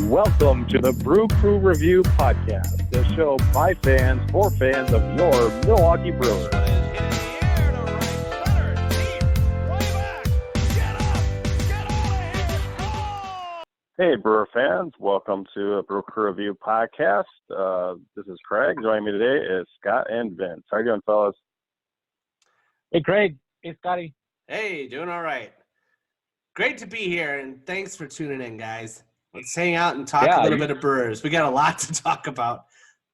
Welcome to the Brew Crew Review Podcast, the show by fans for fans of your Milwaukee Brewers. Hey, Brewer fans, welcome to the Brew Crew Review Podcast. This is Craig. Joining me today is Scott and Vince. How are you doing, fellas? Hey, Craig. Hey, Scotty. Hey, doing all right. Great to be here, and thanks for tuning in, guys. Let's hang out and talk a little bit of Brewers. We got a lot to talk about.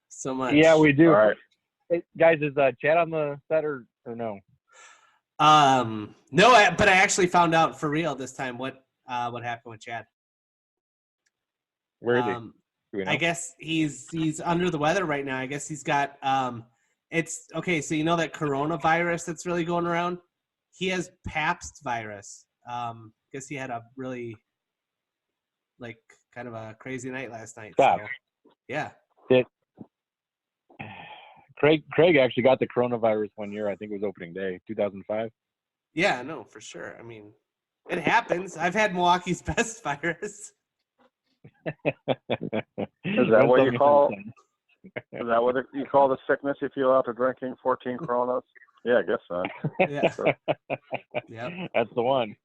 So much. Yeah, we do. All right. Hey, guys, is Chad on the set or no? No, but I actually found out for real this time what happened with Chad. Where is he? Do we know? I guess he's under the weather right now. I guess he's got it's okay. So you know that coronavirus that's really going around. He has Pabst virus. Guess he had a really kind of a crazy night last night. Stop. So, yeah. Craig actually got the coronavirus one year. I think it was opening day, 2005. Yeah, no, for sure. I mean, it happens. I've had Milwaukee's best virus. Is that what you call? Is that what you call the sickness you feel after drinking 14 Coronas? Yeah, I guess so. Yeah. Sure. Yep. That's the one.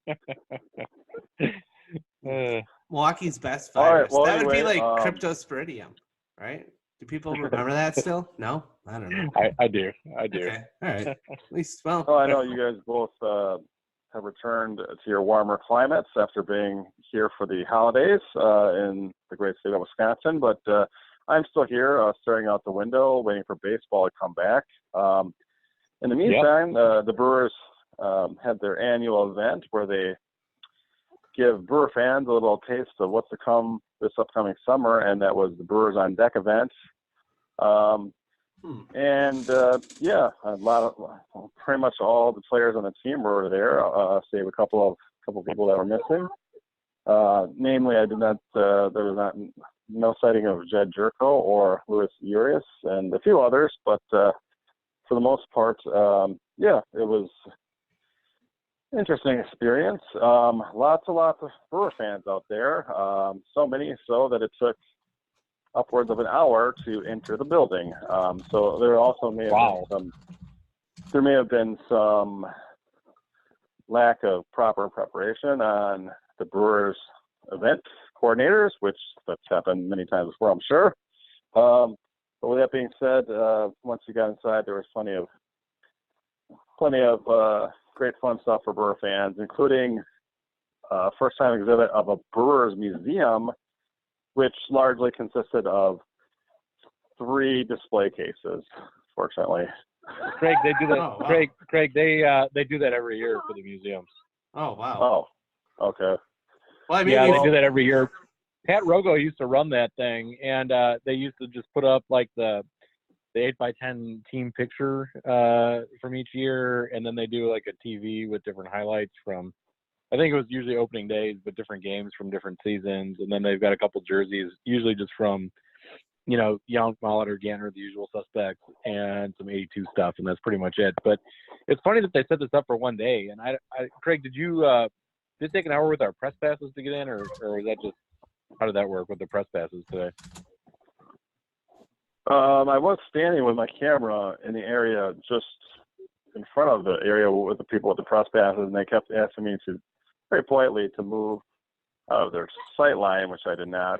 Milwaukee's best All right, virus. well, that would be anyway, like cryptosporidium, right? Do people remember that still? No? I don't know. I do. Okay. All right. At least, well. Well, I know you guys both have returned to your warmer climates after being here for the holidays in the great state of Wisconsin, but I'm still here staring out the window waiting for baseball to come back. In the meantime, the Brewers had their annual event where they give Brewer fans a little taste of what's to come this upcoming summer, and that was the Brewers On Deck event. And pretty much all the players on the team were there, save a couple people that were missing. Namely, there was no sighting of Jed Jerko or Urias and a few others, but for the most part, it was an interesting experience. Lots of Brewer fans out there, so many so that it took upwards of an hour to enter the building. So there also may have been some lack of proper preparation on the Brewers event coordinators, which that's happened many times before, I'm sure. But with that being said, once you got inside, there was plenty of great fun stuff for Brewer fans, including first-time exhibit of a Brewers museum, which largely consisted of 3 display cases, fortunately. Craig, they do that. Oh, wow. Craig, they do that every year for the museums. Oh, wow. Oh, okay. Well, I mean, Yeah, they do that every year. Pat Rogo used to run that thing, and they used to just put up like the 8x10 team picture from each year, and then they do like a TV with different highlights from, I think it was usually opening days, but different games from different seasons, and then they've got a couple jerseys, usually just from, Young, Molitor, Ganner, the usual suspects, and some 82 stuff, and that's pretty much it. But it's funny that they set this up for one day, and I Craig, did it take an hour with our press passes to get in, or was that just, how did that work with the press passes today? I was standing with my camera in the area just in front of the area with the people with the press passes, and they kept asking me to very politely to move out of their sight line, which I did not.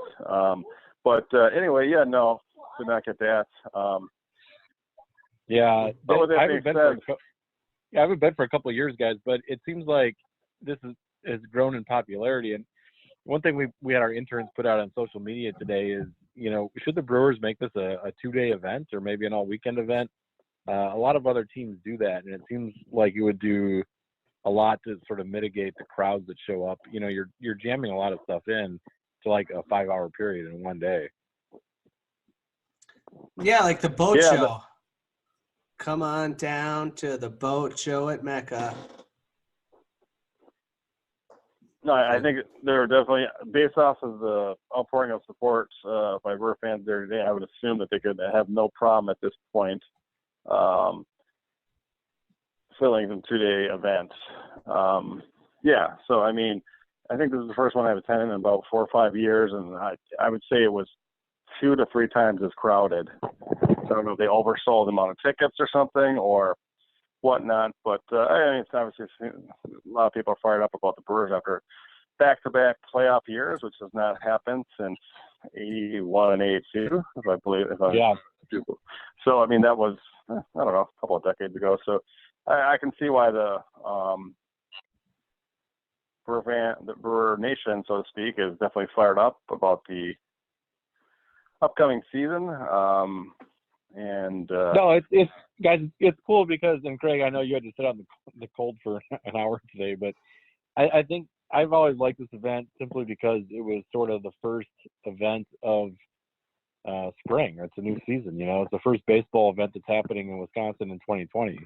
Anyway, did not get that. But with that being said, I haven't been for a couple of years, guys, but it seems like this has grown in popularity. And one thing we had our interns put out on social media today is, should the Brewers make this a 2-day event or maybe an all-weekend event? A lot of other teams do that, and it seems like it would do a lot to sort of mitigate the crowds that show up. You're jamming a lot of stuff in to like a 5-hour period in one day. Yeah, like the boat show. Come on down to the boat show at Mecca. No, I think they're definitely, based off of the outpouring of support by Brewer fans there today, I would assume that they could have no problem at this point filling the 2-day event. So, I mean, I think this is the first one I've attended in about 4 or 5 years, and I would say it was 2 to 3 times as crowded. So I don't know if they oversold the amount of tickets or something or whatnot, but I mean, it's obviously a lot of people are fired up about the Brewers after back-to-back playoff years, which has not happened since 81 and 82, if I believe. Yeah. So I mean, that was I don't know, a couple of decades ago. So I can see why the Brewer Nation, so to speak, is definitely fired up about the upcoming season. No, it's guys, it's cool because, and Craig, I know you had to sit out in the cold for an hour today, but I think I've always liked this event simply because it was sort of the first event of spring. It's a new season, it's the first baseball event that's happening in Wisconsin in 2020.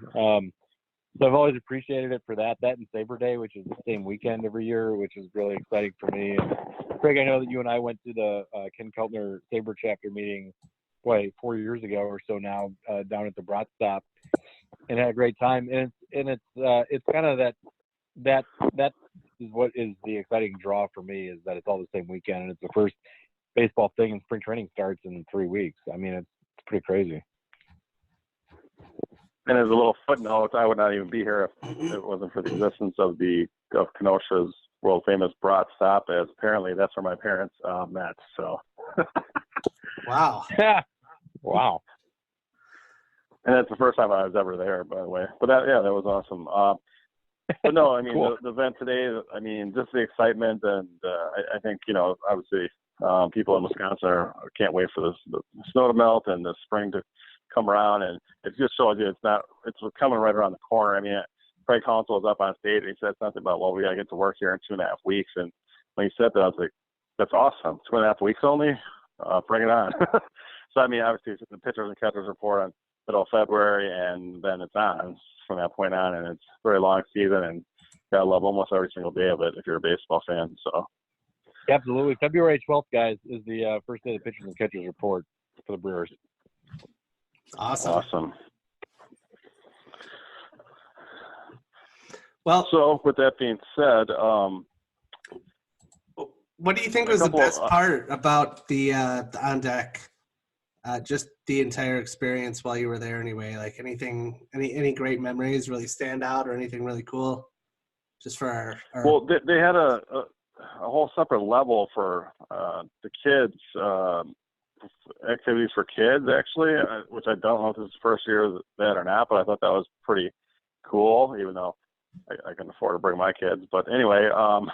So I've always appreciated it for that and Sabre Day, which is the same weekend every year, which is really exciting for me. And Craig, I know that you and I went to the Ken Keltner Sabre chapter meeting 4 years ago or so now, down at the Brat Stop, and had a great time. And it's kind of that is what is the exciting draw for me, is that it's all the same weekend, and it's the first baseball thing, and spring training starts in 3 weeks. I mean, it's pretty crazy. And as a little footnote, I would not even be here if it wasn't for the existence of Kenosha's world famous Brat Stop, as apparently that's where my parents met. So. Wow. Yeah. Wow. And that's the first time I was ever there, by the way. But that was awesome. But no, I mean, cool. the event today, I mean, just the excitement, and I think, obviously people in Wisconsin can't wait for the snow to melt and the spring to come around, and it just shows you it's coming right around the corner. I mean, Craig Counsell was up on stage and he said something about, well, we got to get to work here in 2.5 weeks. And when he said that, I was like, that's awesome. 2.5 weeks only? Bring it on. So, I mean, obviously the pitchers and catchers report on middle of February, and then it's on from that point on, and it's a very long season, and you got to love almost every single day of it if you're a baseball fan. So. Absolutely. February 12th, guys, is the first day of the pitchers and catchers report for the Brewers. Awesome. Well, so with that being said, what do you think was the best part about the On Deck? Just the entire experience while you were there, anyway. Like any great memories really stand out, or anything really cool? Just for our well, they had a whole separate level for the kids. Activities for kids, actually, which I don't know if this is the first year of that or not, but I thought that was pretty cool, even though I can afford to bring my kids. But anyway, and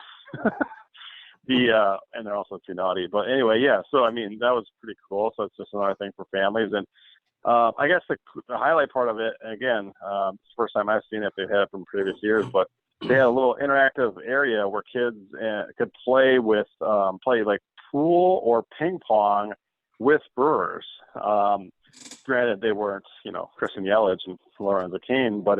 they're also too naughty. But anyway, yeah, so I mean, that was pretty cool. So it's just another thing for families. And I guess the highlight part of it, again, it's the first time I've seen it. They've had it from previous years, but they had a little interactive area where kids could play with, play like pool or ping pong with Brewers. Granted, they weren't, Christian Yelich and Lorenzo Cain, but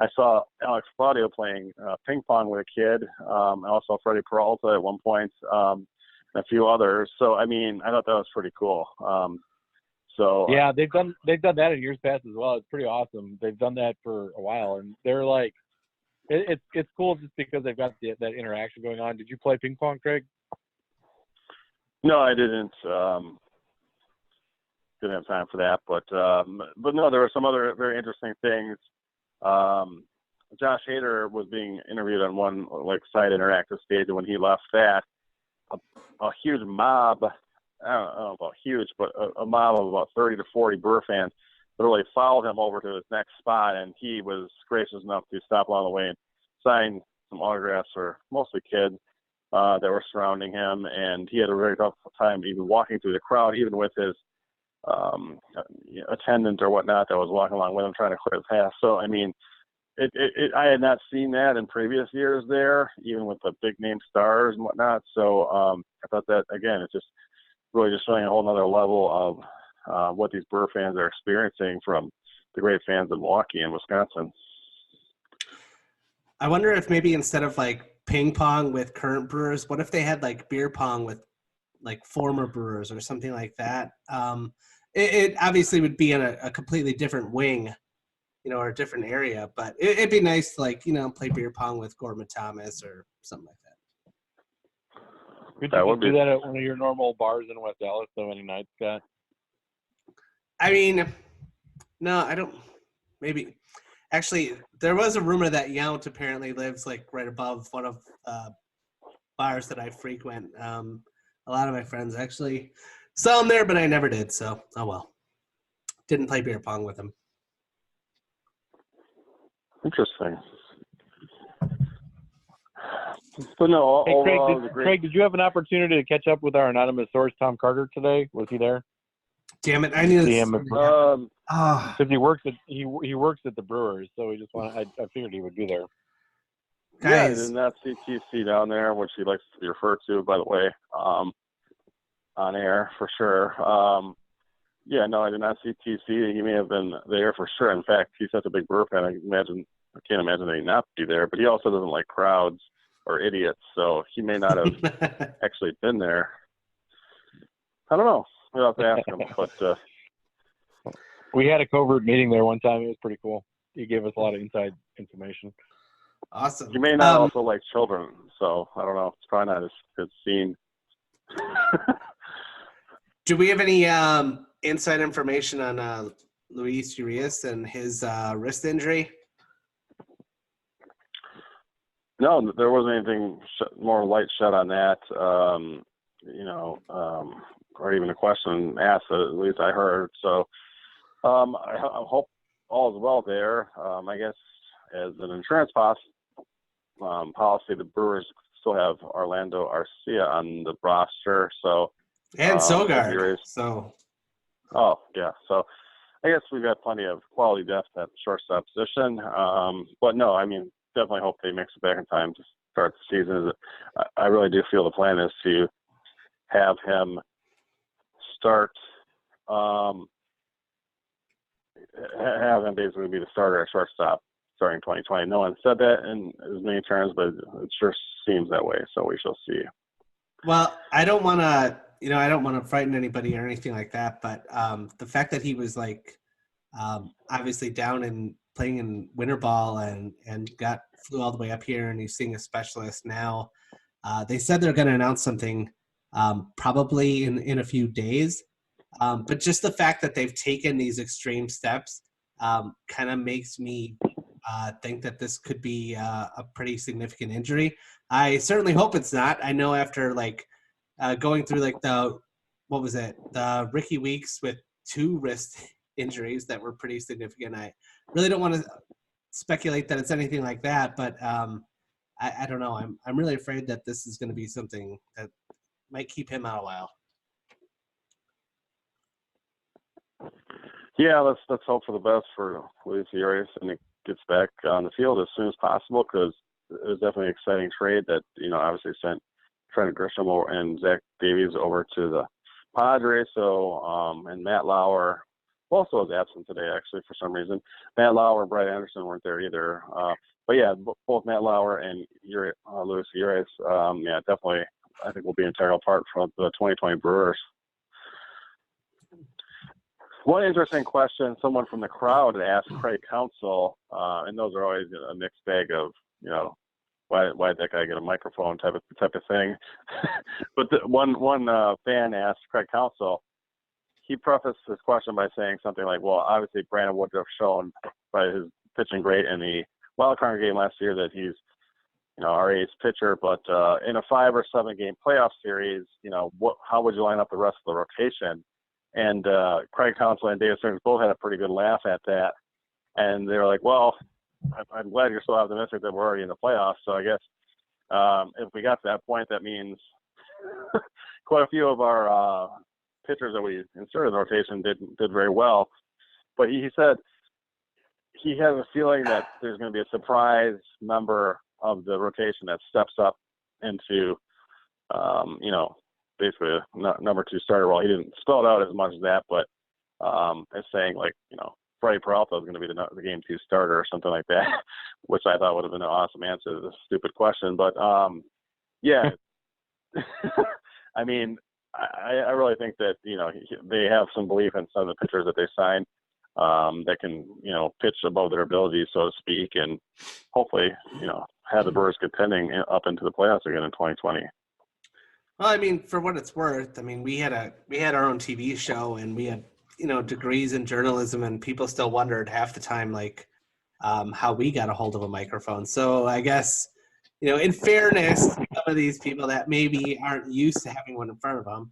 I saw Alex Claudio playing ping pong with a kid, also Freddie Peralta at one point, and a few others. So, I mean, I thought that was pretty cool. Yeah, they've done that in years past as well. It's pretty awesome. They've done that for a while, and they're like, it's cool just because they've got that interaction going on. Did you play ping pong, Craig? No, I didn't. Didn't have time for that, but no, there were some other very interesting things. Josh Hader was being interviewed on one side interactive stage, and when he left that, a huge mob, I don't know about huge, but a mob of about 30 to 40 Brewer fans literally followed him over to his next spot, and he was gracious enough to stop along the way and sign some autographs for mostly kids that were surrounding him, and he had a very tough time even walking through the crowd, even with his attendant or whatnot that was walking along with him trying to clear the path. So, I mean, I had not seen that in previous years there, even with the big name stars and whatnot. So I thought that, again, it's just really just showing a whole nother level of what these Brewer fans are experiencing from the great fans in Milwaukee and Wisconsin. I wonder if maybe instead of ping pong with current Brewers, what if they had beer pong with former Brewers or something like that? It obviously would be in a completely different wing, or a different area, but it'd be nice to play beer pong with Gorman Thomas or something like that. Could That you would just do be. that at one of your normal bars in West Dallas so many nights, Scott? I mean, no, I don't. Maybe. Actually, there was a rumor that Yount apparently lives like right above one of bars that I frequent. A lot of my friends actually saw him there, but I never did. So, oh well. Didn't play beer pong with him. Interesting. But no, Hey, overall, it was a great. Craig, did you have an opportunity to catch up with our anonymous source, Tom Carter, today? Was he there? Damn it! I knew See this. him because he works at the Brewers, so I figured he would be there. Yeah, Guys. and that CTC down there, which he likes to be referred to, by the way, on air for sure. Yeah, no, I did not see TC. He may have been there for sure. In fact, he's such a big Brewer fan. I can't imagine that he'd not be there. But he also doesn't like crowds or idiots, so he may not have actually been there. I don't know. We'll have to ask him. But we had a covert meeting there one time. It was pretty cool. He gave us a lot of inside information. Awesome. he may not also like children, so I don't know. It's probably not his scene. Do we have any inside information on Luis Urias and his wrist injury? No, there wasn't anything more light shed on that, or even a question asked, at least I heard. So I hope all is well there. I guess as an insurance policy, the Brewers still have Orlando Arcia on the roster. So And Sogard. Oh, yeah. So I guess we've got plenty of quality depth at shortstop position. But no, I mean, definitely hope they mix it back in time to start the season. I really do feel the plan is to have him start, have him basically be the starter at shortstop starting 2020. No one said that in as many terms, but it sure seems that way. So we shall see. Well, I don't want to frighten anybody or anything like that, but the fact that he was obviously down and playing in winter ball and flew all the way up here, and he's seeing a specialist now. They said they're going to announce something probably in a few days, but just the fact that they've taken these extreme steps kind of makes me think that this could be a pretty significant injury. I certainly hope it's not. I know after going through the Ricky Weeks with 2 wrist injuries that were pretty significant. I really don't want to speculate that it's anything like that, but I don't know. I'm really afraid that this is going to be something that might keep him out a while. Yeah, let's hope for the best for Luis Urias and it gets back on the field as soon as possible, because it was definitely an exciting trade that obviously sent Trent Grisham and Zach Davies over to the Padres. So and Matt Lauer also was absent today, actually, for some reason. Matt Lauer and Brett Anderson weren't there either. But yeah, both Matt Lauer and Luis Urias, definitely, I think will be an integral part for the 2020 Brewers. One interesting question someone from the crowd asked Craig Counsell, and those are always a mixed bag of, why did that guy get a microphone type of thing. But one fan asked Craig Counsell, he prefaced his question by saying something like, well, obviously Brandon Woodruff shown by his pitching great in the wild card game last year that he's, our ace pitcher, but in a 5 or 7 game playoff series, how would you line up the rest of the rotation? And Craig Counsell and David Stearns both had a pretty good laugh at that. And they were like, well, I'm glad you're so optimistic that we're already in the playoffs. So I guess if we got to that point, that means quite a few of our pitchers that we inserted in the rotation did very well. But he said he has a feeling that there's going to be a surprise member of the rotation that steps up into, basically a number 2 starter role. He didn't spell it out as much as that, but as saying Freddie Peralta is going to be the game 2 starter or something like that, which I thought would have been an awesome answer to this stupid question. But yeah, I mean, I really think that they have some belief in some of the pitchers that they signed that can pitch above their abilities, so to speak, and hopefully have the Brewers contending up into the playoffs again in 2020. Well, I mean, for what it's worth, I mean, we had our own TV show, and we had degrees in journalism, and people still wondered half the time like how we got a hold of a microphone. So I guess in fairness, some of these people that maybe aren't used to having one in front of them,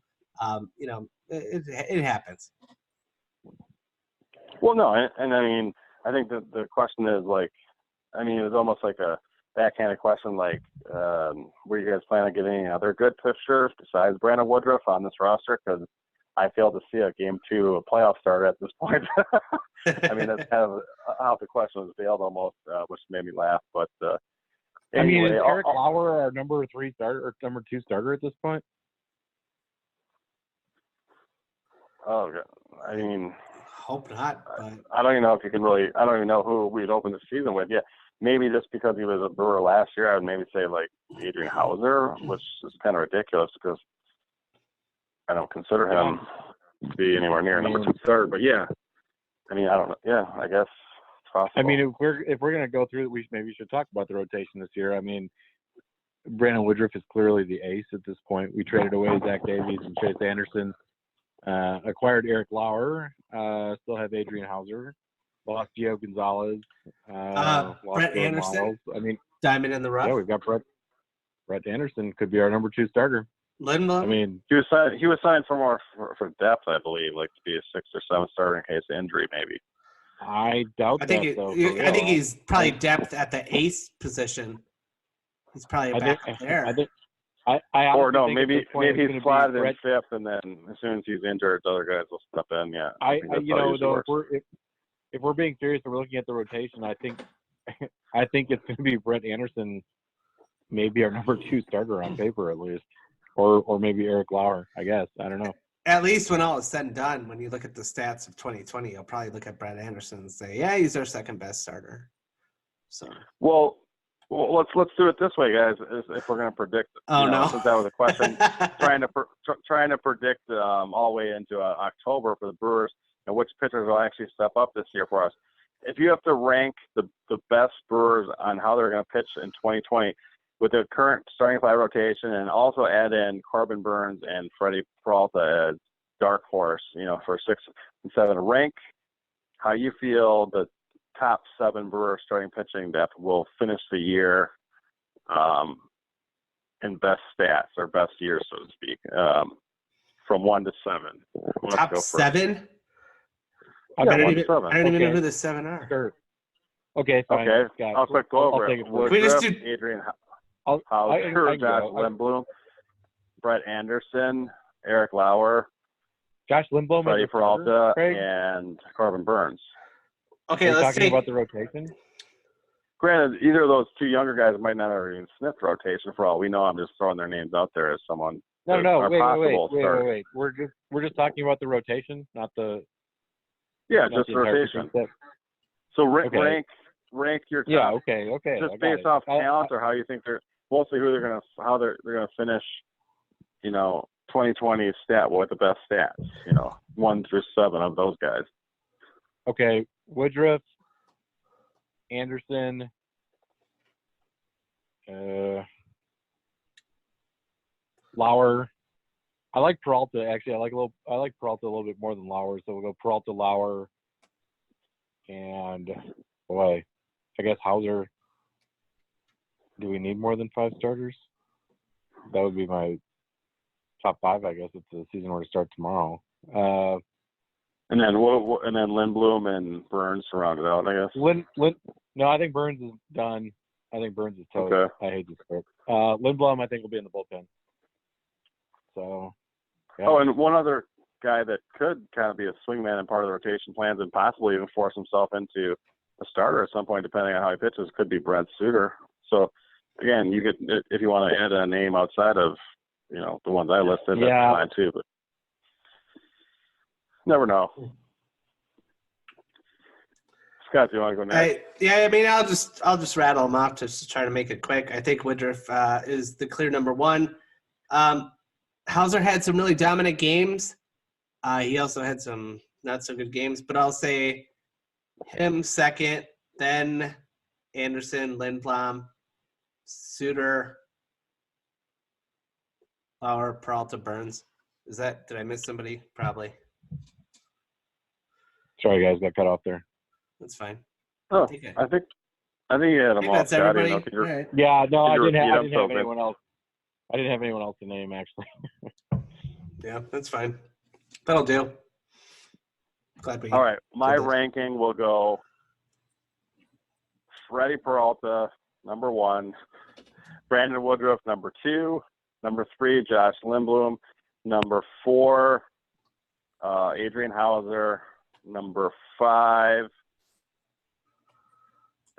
it happens. Well, no, and I mean, I think that the question is like, I mean, it was almost like a backhanded question, like, were you guys planning on getting any other good pitchers besides Brandon Woodruff on this roster? Because I failed to see a game 2 playoff starter at this point. I mean, that's kind of how the question was veiled almost, which made me laugh. But anyway, I mean, is Eric Lauer our number 3 starter or number 2 starter at this point? Oh, I mean, hope not. But I don't even know if you can really. I don't even know who we'd open the season with. Yeah, maybe just because he was a Brewer last year, I would maybe say like Adrian Hauser, which is kind of ridiculous because I don't consider him to be anywhere near number 2 starter. But yeah, I mean, I don't know. Yeah, I guess it's possible. I mean, if we're gonna go through it, we should talk about the rotation this year. I mean, Brandon Woodruff is clearly the ace at this point. We traded away Zach Davies and Chase Anderson. Acquired Eric Lauer. Still have Adrian Hauser. Lost Gio Gonzalez. Lost Brett Jordan Anderson. Lyles. I mean, diamond in the rough. yeah, we've got Brett Anderson could be our number 2 starter. Lindblom. I mean, he was signed for more for depth, I believe, like to be a 6th or 7th starter in case of injury, maybe. I doubt that though. I think he's probably depth at the ace position. He's probably back there. Or no, maybe he's slotted in 5th, and then as soon as he's injured, the other guys will step in. Yeah, if we're being serious and we're looking at the rotation, I think it's going to be Brett Anderson, maybe our number 2 starter on paper at least, or maybe Eric Lauer. I guess I don't know. At least when all is said and done, when you look at the stats of 2020, you'll probably look at Brett Anderson and say, yeah, he's our 2nd best starter. So well, let's do it this way, guys. If we're going to predict, since that was a question, trying to predict all the way into October for the Brewers and which pitchers will actually step up this year for us. If you have to rank the best Brewers on how they're going to pitch in 2020 with their current starting 5 rotation, and also add in Corbin Burnes and Freddie Peralta as dark horse, for 6 and 7, rank how you feel the top 7 Brewers starting pitching depth will finish the year in best stats or best years, so to speak, from 1 to 7. Top 7? I don't even know who the 7 are. Sure. Okay, fine. Okay, I'll quick go over it. Woodruff, Adrian Hauser, Josh Lindblom, Brett Anderson, Eric Lauer, Josh Lindblom, Freddie Peralta, and Corbin Burnes. Okay, let's talking about the rotation. Granted, either of those 2 younger guys might not have even sniffed rotation for all we know. I'm just throwing their names out there as someone. No, wait. We're just talking about the rotation, not the. Yeah, just rotation. So rank your top. Yeah, okay. Just based off talent, or how you think they're mostly how they're gonna finish. 2020 stat with the best stats. 1 through 7 of those guys. Okay, Woodruff, Anderson, Lauer. I like Peralta actually. I like Peralta a little bit more than Lauer, so we'll go Peralta, Lauer, and boy, I guess Hauser. Do we need more than 5 starters? That would be my top 5, I guess, if the season were to start tomorrow. And then Lindblom and Burnes to round it out, I guess. No, I think Burnes is done. I think Burnes is toast. Okay. I hate this pick. Lindblom, I think, will be in the bullpen. So. Yeah. Oh, and one other guy that could kind of be a swingman in part of the rotation plans and possibly even force himself into a starter at some point, depending on how he pitches, could be Brent Suter. So, again, you could, if you want to add a name outside of, the ones I listed, that's fine too. But never know. Scott, do you want to go next? I'll just rattle them off just to try to make it quick. I think Woodruff is the clear number 1. Hauser had some really dominant games. He also had some not so good games, but I'll say him 2nd, then Anderson, Lindblom, Suter, Lauer, Peralta, Burns. Did I miss somebody? Probably. Sorry, guys, got cut off there. That's fine. Oh, Take it. I think you had them all, That's Scott. everybody. You know, could you, All right. Yeah, no, I could you didn't repeat have them? anyone else. I didn't have anyone else to name, actually. Yeah, that's fine. That'll do. Glad we. All right, my did this. ranking will go Freddie Peralta, number 1, Brandon Woodruff, number 2, number 3, Josh Lindblom, number 4, Adrian Hauser, number 5,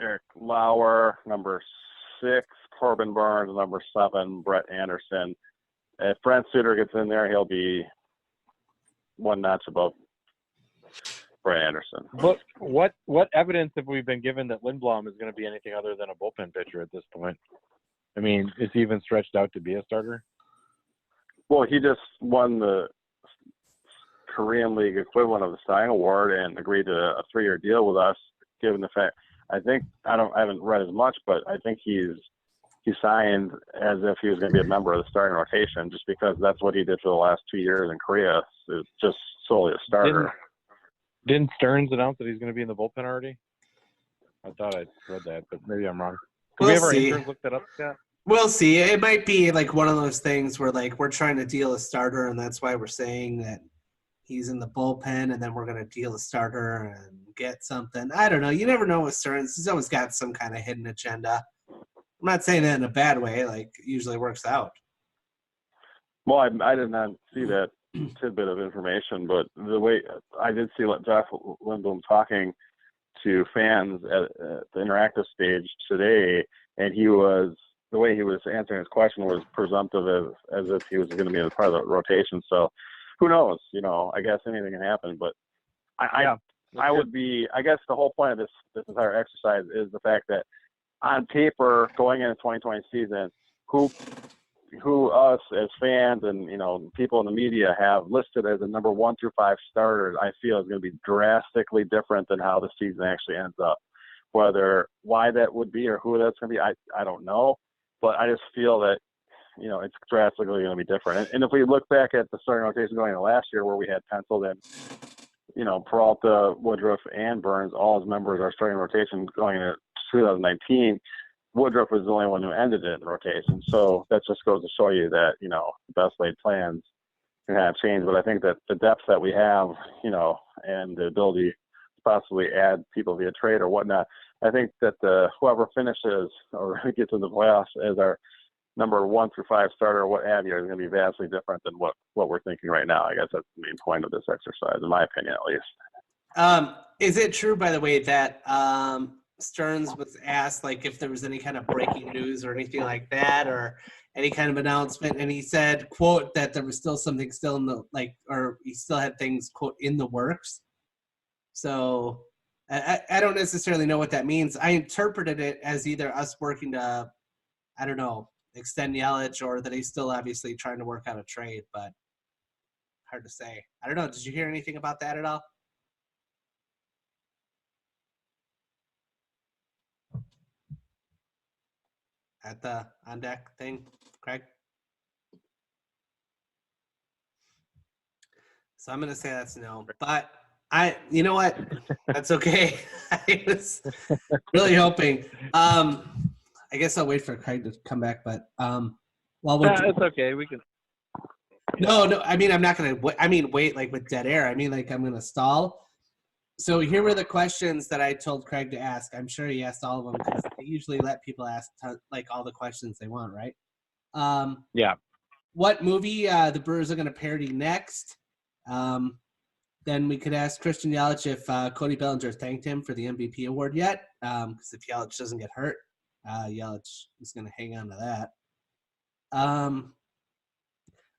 Eric Lauer, number 6, Corbin Burns, number 7, Brett Anderson. If Brent Suter gets in there, he'll be one notch above Brett Anderson. But what evidence have we been given that Lindblom is going to be anything other than a bullpen pitcher at this point? I mean, is he even stretched out to be a starter? Well, he just won the Korean League equivalent of the Stein Award and agreed to a 3-year deal with us, given the fact I haven't read as much, but I think he signed as if he was going to be a member of the starting rotation, just because that's what he did for the last 2 years in Korea. Is just solely a starter. Didn't Stearns announce that he's going to be in the bullpen already? I thought I read that, but maybe I'm wrong. Can we have our interns look that up, Scott? We'll see. It might be like one of those things where like we're trying to deal a starter, and that's why we're saying that he's in the bullpen, and then we're going to deal a starter and get something. I don't know. You never know with Stearns. He's always got some kind of hidden agenda. I'm not saying that in a bad way. Like, it usually works out. Well, I did not see that tidbit of information, but the way I did see Jeff Lindblom talking to fans at the interactive stage today, and the way he was answering his question was presumptive as if he was going to be a part of the rotation. So who knows? You know, I guess anything can happen, but I guess the whole point of this entire exercise is the fact that on paper, going into 2020 season, who us as fans and, you know, people in the media have listed as a number 1 through 5 starters, I feel is going to be drastically different than how the season actually ends up. Why that would be or who that's going to be, I don't know. But I just feel that, you know, it's drastically going to be different. And if we look back at the starting rotation going into last year, where we had penciled in, you know, Peralta, Woodruff, and Burns, all as members of our starting rotation going into 2019, Woodruff was the only one who ended it in the rotation. So that just goes to show you that, you know, the best laid plans can have changed. But I think that the depth that we have, you know, and the ability to possibly add people via trade or whatnot, I think that whoever finishes or gets in the playoffs as our number 1 through 5 starter or what have you is going to be vastly different than what we're thinking right now. I guess that's the main point of this exercise, in my opinion, at least. Is it true, by the way, that Stearns was asked like if there was any kind of breaking news or anything like that, or any kind of announcement, and he said, quote, that there was still something still in the or he still had things, quote, in the works. So I don't necessarily know what that means. I interpreted it as either us working to, I don't know, extend Yelich, or that he's still obviously trying to work out a trade, but hard to say. I don't know. Did you hear anything about that at all? At the on deck thing, Craig? So I'm going to say that's no. But you know what? That's okay. I was really hoping. I guess I'll wait for Craig to come back, but while we're it's okay. We can. No. I mean, I'm not going to wait like with dead air. I mean, like I'm going to stall. So here were the questions that I told Craig to ask. I'm sure he asked all of them because they usually let people ask like all the questions they want, right? Yeah. What movie the Brewers are going to parody next? Then we could ask Christian Yelich if Cody Bellinger thanked him for the MVP award yet. Because if Yelich doesn't get hurt, Yelich is going to hang on to that.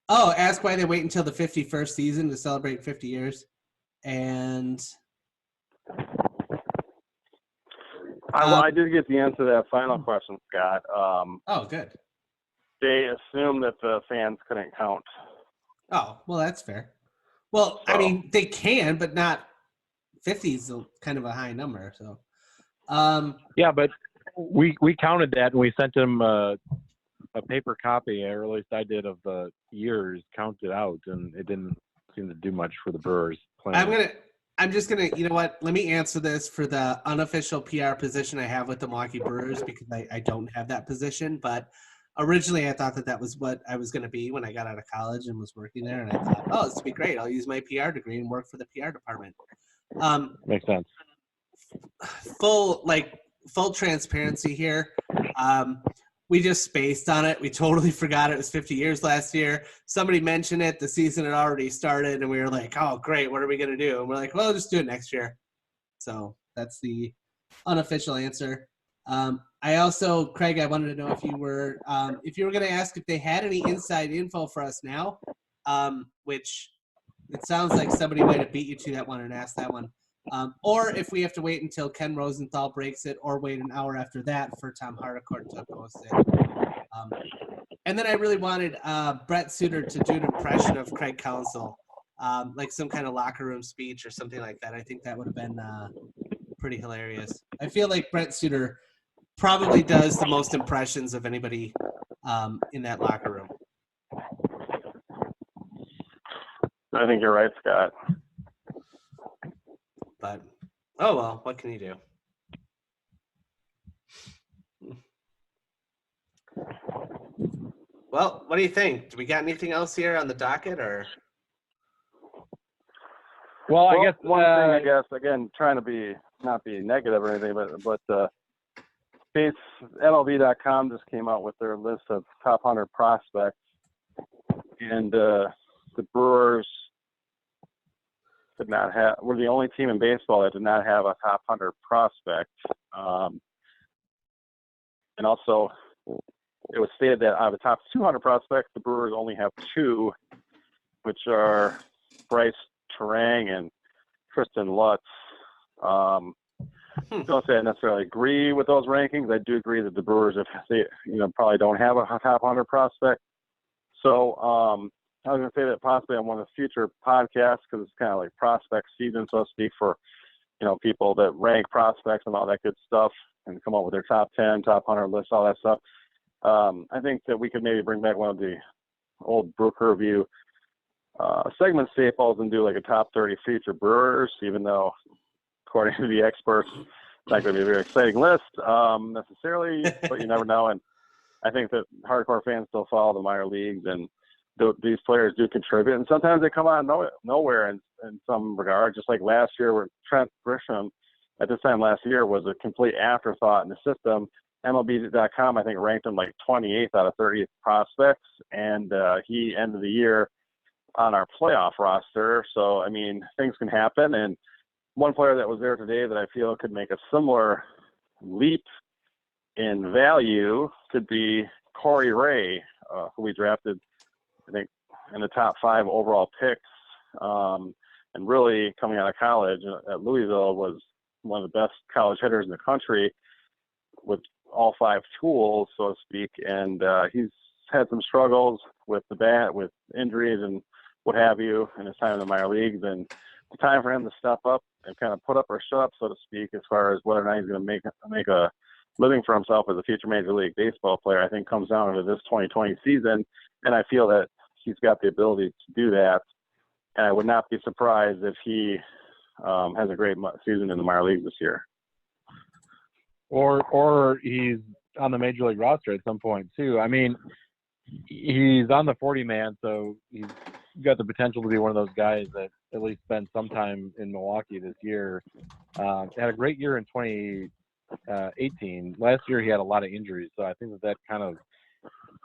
Ask why they wait until the 51st season to celebrate 50 years. And I did get the answer to that final question, Scott. Good. They assumed that the fans couldn't count. Oh, well, that's fair. Well, so. I mean, they can, but not 50 is kind of a high number. So, yeah, but we counted that and we sent them a paper copy, or at least I did, of the years counted out, and it didn't seem to do much for the Brewers. I'm just gonna, you know what? Let me answer this for the unofficial PR position I have with the Milwaukee Brewers, because I don't have that position. But originally, I thought that was what I was gonna be when I got out of college and was working there. And I thought, oh, this would be great. I'll use my PR degree and work for the PR department. Makes sense. Full transparency here. We just spaced on it. We totally forgot it was 50 years last year. Somebody mentioned it. The season had already started, and we were like, oh, great. What are we going to do? And we're like, well, just do it next year. So that's the unofficial answer. I also, Craig, I wanted to know if you were going to ask if they had any inside info for us now, which it sounds like somebody might have beat you to that one and asked that one. Or if we have to wait until Ken Rosenthal breaks it, or wait an hour after that for Tom Hardicourt to post it. And then I really wanted Brett Suter to do an impression of Craig Counsell, like some kind of locker room speech or something like that. I think that would have been pretty hilarious. I feel like Brett Suter probably does the most impressions of anybody in that locker room. I think you're right, Scott. But, oh well, what can you do? Well, what do you think? Do we got anything else here on the docket, or? Well, I guess one thing, I guess, again, trying to not be negative or anything, but MLB.com just came out with their list of top 100 prospects, and the Brewers we're the only team in baseball that did not have a top 100 prospect. And also, it was stated that out of the top 200 prospects, the Brewers only have 2, which are Bryce Terang and Tristan Lutz. Don't say I necessarily agree with those rankings. I do agree that the Brewers, if they probably don't have a top 100 prospect. So I was going to say that possibly on one of the future podcasts, because it's kind of like prospect season, so to speak, for people that rank prospects and all that good stuff, and come up with their top 10, top 100 lists, all that stuff. I think that we could maybe bring back one of the old Brooker Review segment staples and do like a top 30 future Brewers, even though, according to the experts, it's not going to be a very exciting list necessarily, but you never know. And I think that hardcore fans still follow the minor leagues, and these players do contribute, and sometimes they come out of nowhere in some regard, just like last year where Trent Grisham at this time last year was a complete afterthought in the system. MLB.com, I think, ranked him like 28th out of 30 prospects, and he ended the year on our playoff roster. So, I mean, things can happen, and one player that was there today that I feel could make a similar leap in value could be Corey Ray, who we drafted, I think, in the top 5 overall picks, and really coming out of college at Louisville was one of the best college hitters in the country with all 5 tools, so to speak. And he's had some struggles with the bat, with injuries and what have you, in his time in the minor leagues. And it's time for him to step up and kind of put up or shut up, so to speak, as far as whether or not he's going to make a living for himself as a future Major League Baseball player. I think comes down to this 2020 season, and I feel that he's got the ability to do that. And I would not be surprised if he has a great season in the minor leagues this year. Or he's on the Major League roster at some point too. I mean, he's on the 40-man, so he's got the potential to be one of those guys that at least spent some time in Milwaukee this year. Had a great year in 2018. Last year he had a lot of injuries, so I think that kind of,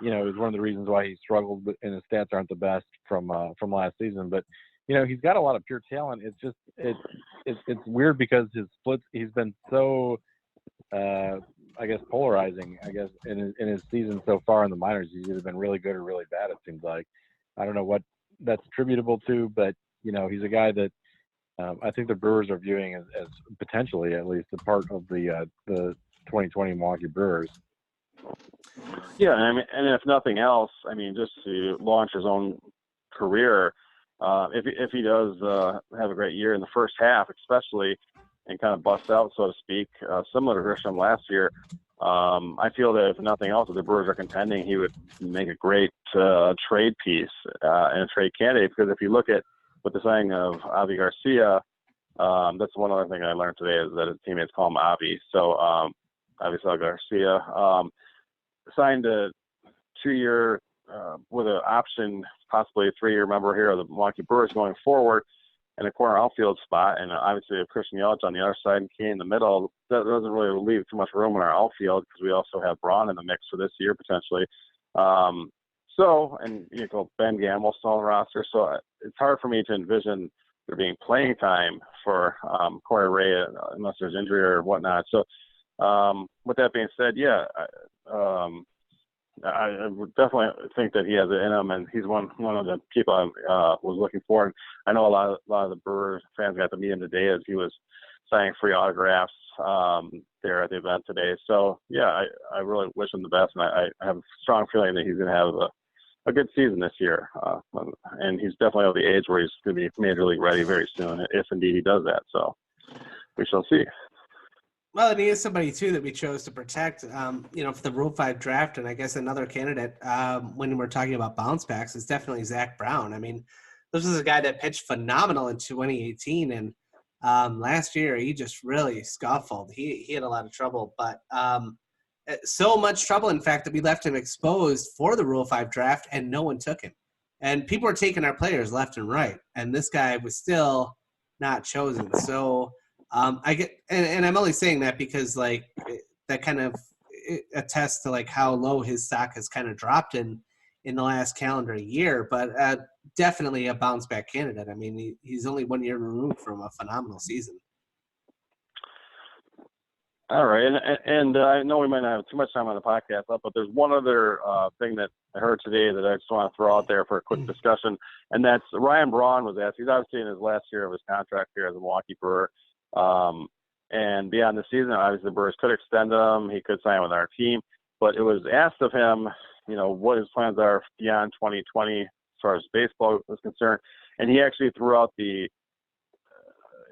is one of the reasons why he struggled, and his stats aren't the best from last season. But he's got a lot of pure talent. It's just it's weird because his splits, he's been so I guess polarizing. I guess in his season so far in the minors, he's either been really good or really bad. It seems like. I don't know what that's attributable to, but he's a guy that I think the Brewers are viewing as potentially, at least, a part of the 2020 Milwaukee Brewers. Yeah, I mean, and if nothing else, I mean, just to launch his own career, if he does have a great year in the first half, especially, and kind of bust out, so to speak, similar to Grisham last year, I feel that if nothing else, if the Brewers are contending, he would make a great trade piece and a trade candidate. Because if you look at with the signing of Avi Garcia, that's one other thing I learned today is that his teammates call him Avi. So Avisail Garcia signed a 2-year with an option, possibly a 3-year member here of the Milwaukee Brewers going forward, in a corner outfield spot, and obviously if Christian Yelich on the other side and Kane in the middle, that doesn't really leave too much room in our outfield because we also have Braun in the mix for this year potentially. And you know, Ben Gamble's still on the roster, so it's hard for me to envision there being playing time for Corey Ray unless there's injury or whatnot. So with that being said, I would definitely think that he has it in him, and he's one of the people I was looking for. And I know a lot of the Brewers fans got to meet him today as he was signing free autographs there at the event today. So, yeah, I really wish him the best, and I have a strong feeling that he's going to have a good season this year. And he's definitely at the age where he's going to be major league ready very soon, if indeed he does that. So we shall see. Well, and he is somebody, too, that we chose to protect, for the Rule 5 draft. And I guess another candidate when we're talking about bounce backs is definitely Zach Brown. I mean, this is a guy that pitched phenomenal in 2018. And last year, he just really scuffled. He had a lot of trouble. But so much trouble, in fact, that we left him exposed for the Rule 5 draft, and no one took him. And people are taking our players left and right. And this guy was still not chosen. So I get, and I'm only saying that because that kind of attests to how low his stock has kind of dropped in the last calendar year, but definitely a bounce back candidate. I mean, he's only 1 year removed from a phenomenal season. All right, and I know we might not have too much time on the podcast up, but there's one other thing that I heard today that I just want to throw out there for a quick discussion, and that's Ryan Braun was asked. He's obviously in his last year of his contract here as a Milwaukee Brewer. And beyond the season, obviously the Brewers could extend him. He could sign with our team. But it was asked of him, what his plans are beyond 2020 as far as baseball was concerned. And he actually threw out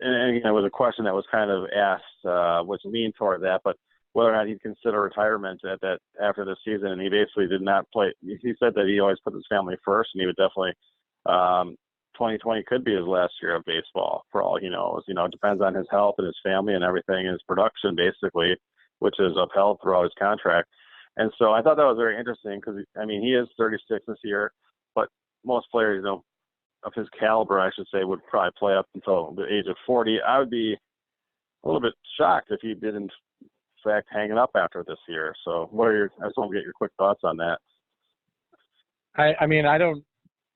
and it was a question that was kind of asked, which leaned toward that, but whether or not he'd consider retirement after the season. And he basically did not play. He said that he always put his family first, and he would definitely 2020 could be his last year of baseball for all he knows. It depends on his health and his family and everything, his production basically, which is upheld throughout his contract. And so I thought that was very interesting because, he is 36 this year, but most players, of his caliber, I should say, would probably play up until the age of 40. I would be a little bit shocked if he didn't, in fact, hang it up after this year. So I just want to get your quick thoughts on that.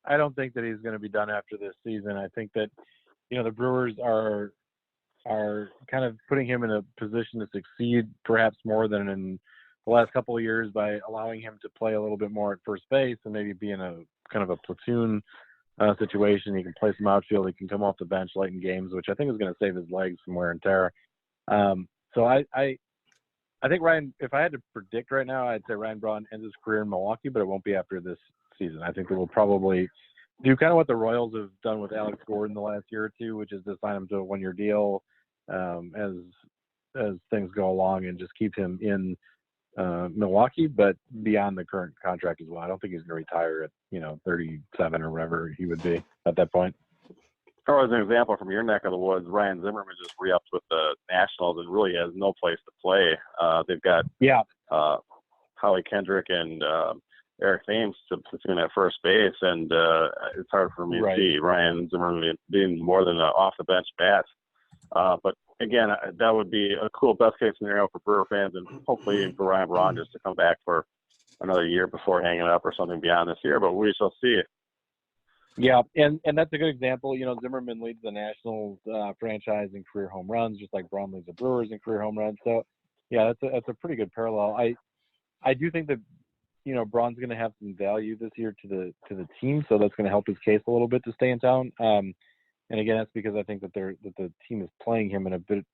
I don't think that he's going to be done after this season. I think that, the Brewers are kind of putting him in a position to succeed perhaps more than in the last couple of years by allowing him to play a little bit more at first base and maybe be in a kind of a platoon situation. He can play some outfield. He can come off the bench late in games, which I think is going to save his legs from wear and tear. So I think Ryan, if I had to predict right now, I'd say Ryan Braun ends his career in Milwaukee, but it won't be after this season. I think they will probably do kind of what the Royals have done with Alex Gordon the last year or two, which is to sign him to a 1-year deal as things go along and just keep him in Milwaukee, but beyond the current contract as well. I don't think he's going to retire at 37 or whatever he would be at that point. Or as an example from your neck of the woods, Ryan Zimmerman just re-upped with the Nationals and really has no place to play. They've got Howie Kendrick and Eric Thames to platoon at first base, and it's hard for me to see Ryan Zimmerman being more than an off-the-bench bat. But again, that would be a cool best-case scenario for Brewer fans, and hopefully even for Ryan Braun just to come back for another year before hanging up or something beyond this year. But we shall see. Yeah, and that's a good example. Zimmerman leads the Nationals franchise in career home runs, just like Braun leads the Brewers in career home runs. So, yeah, that's a pretty good parallel. I do think that Braun's going to have some value this year to the team, so that's going to help his case a little bit to stay in town. And again, that's because I think that the team is playing him in a bit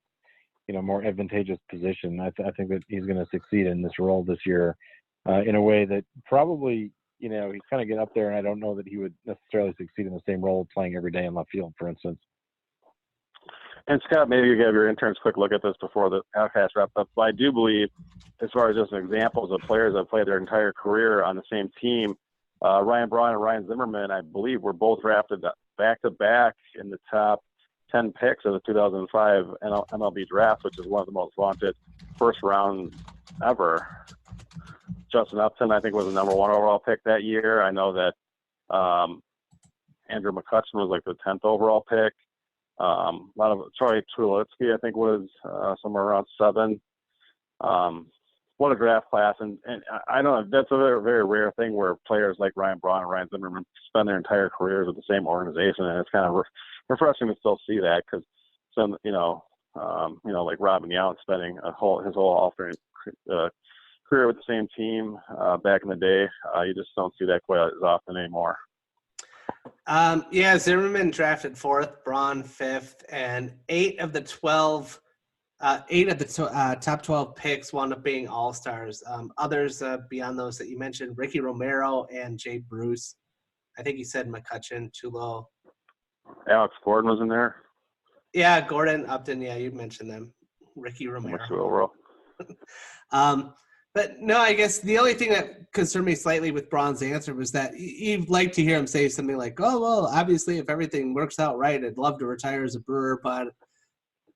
more advantageous position. I think that he's going to succeed in this role this year in a way that probably he's kind of getting up there, and I don't know that he would necessarily succeed in the same role playing every day in left field, for instance. And Scott, maybe you have your interns quick look at this before the podcast wrapped up. But I do believe, as far as just examples of players that played their entire career on the same team, Ryan Braun and Ryan Zimmerman, I believe, were both drafted back-to-back in the top 10 picks of the 2005 MLB draft, which is one of the most vaunted first round ever. Justin Upton, I think, was the number 1 overall pick that year. I know that Andrew McCutcheon was like the 10th overall pick. A lot of Troy Tulowitzki, I think, was somewhere around 7. What a draft class. And I don't know, that's a very, very rare thing where players like Ryan Braun and Ryan Zimmerman spend their entire careers with the same organization. And it's kind of refreshing to still see that, because some, like Robin Yount spending his whole alternate career with the same team back in the day. You just don't see that quite as often anymore. Zimmerman drafted 4th, Braun 5th, and 8 of the top 12 picks wound up being all-stars. Others beyond those that you mentioned, Ricky Romero and Jay Bruce. I think you said McCutcheon, Tulo. Alex Gordon was in there. Yeah, Gordon, Upton. Yeah, you mentioned them. Ricky Romero. But no, I guess the only thing that concerned me slightly with Braun's answer was that you'd like to hear him say something like, "Oh, well, obviously, if everything works out right, I'd love to retire as a Brewer." But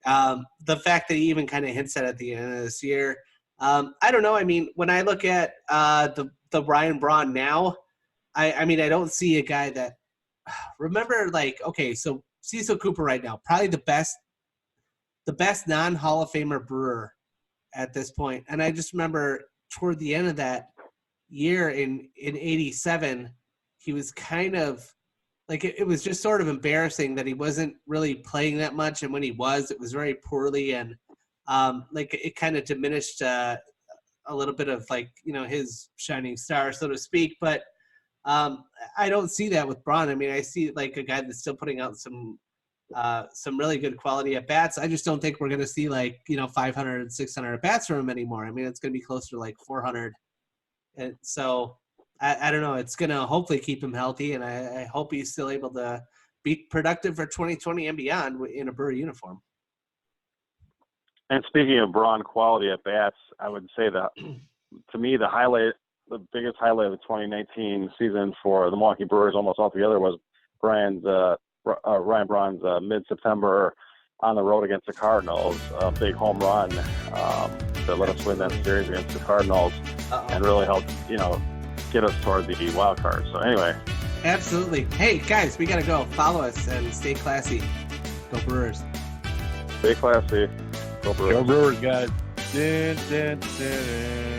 the fact that he even kind of hints at the end of this year, I don't know. I mean, when I look at the Ryan Braun now, I mean, I don't see a guy that remember, like, okay, so Cecil Cooper right now, probably the best non-Hall of Famer Brewer at this point. And I just remember toward the end of that year in 87, he was kind of like, it was just sort of embarrassing that he wasn't really playing that much. And when he was, it was very poorly. And like it kind of diminished a little bit of, like, his shining star, so to speak. But I don't see that with Braun. I mean, I see like a guy that's still putting out some really good quality at bats. I just don't think we're going to see 500, 600 at bats from him anymore. I mean, it's going to be closer to like 400. And so I don't know. It's going to hopefully keep him healthy, and I hope he's still able to be productive for 2020 and beyond in a Brewer uniform. And speaking of Braun quality at bats, I would say that to me the biggest highlight of the 2019 season for the Milwaukee Brewers almost altogether was Ryan Braun's mid-September on the road against the Cardinals, a big home run that let us win that series against the Cardinals. And really helped, get us toward the wild card. So anyway. Absolutely. Hey, guys, we got to go. Follow us and stay classy. Go Brewers. Stay classy. Go Brewers. Go Brewers, guys. Dun, dun, dun, dun.